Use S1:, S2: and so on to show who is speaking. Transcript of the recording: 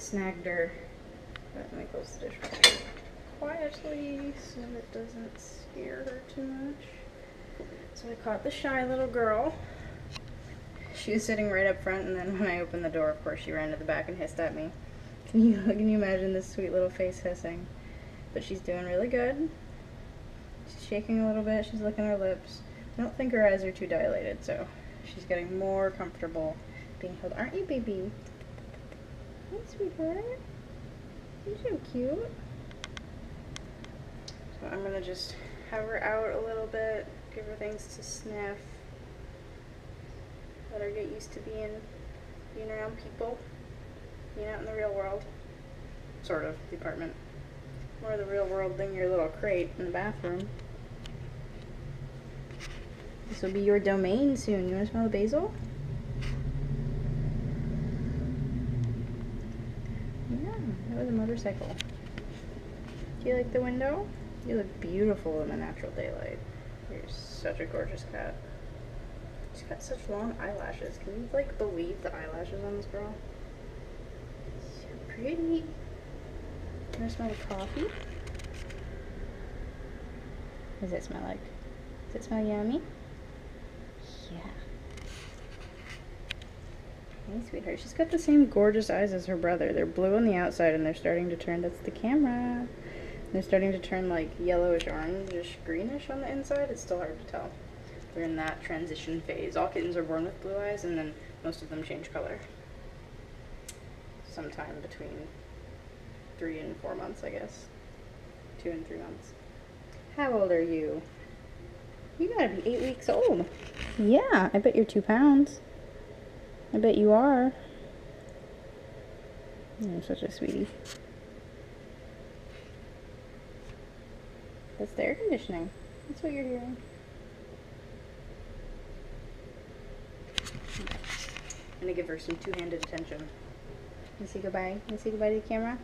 S1: snagged her. Let me close the dishwasher quietly so it doesn't scare her too much. So I caught the shy little girl. She was sitting right up front, and then when I opened the door, of course, she ran to the back and hissed at me. Can you imagine this sweet little face hissing? But she's doing really good. She's shaking a little bit. She's licking her lips. I don't think her eyes are too dilated, so she's getting more comfortable being held. Aren't you, baby? Hey, sweetheart. You're so cute. So I'm gonna just have her out a little bit, give her things to sniff, let her get used to being around people, being out in the real world. Sort of, the apartment. More the real world than your little crate in the bathroom. This will be your domain soon. You want to smell the basil? Yeah, that was a motorcycle. Do you like the window? You look beautiful in the natural daylight. You're such a gorgeous cat. She's got such long eyelashes. Can you, like, believe the eyelashes on this girl? So pretty. Can I smell the coffee? What does it smell like? Does it smell yummy? Yeah. Hey, sweetheart. She's got the same gorgeous eyes as her brother. They're blue on the outside, and they're starting to turn. That's the camera. They're starting to turn, like, yellowish, orangish, greenish on the inside. It's still hard to tell. They're in that transition phase. All kittens are born with blue eyes, and then most of them change color. Sometime between 3 and 4 months, I guess. 2 and 3 months. How old are you? You gotta be 8 weeks old. Yeah, I bet you're 2 pounds. I bet you are. You're such a sweetie. That's the air conditioning. That's what you're hearing. I'm gonna give her some two-handed attention. You say goodbye? You say goodbye to the camera?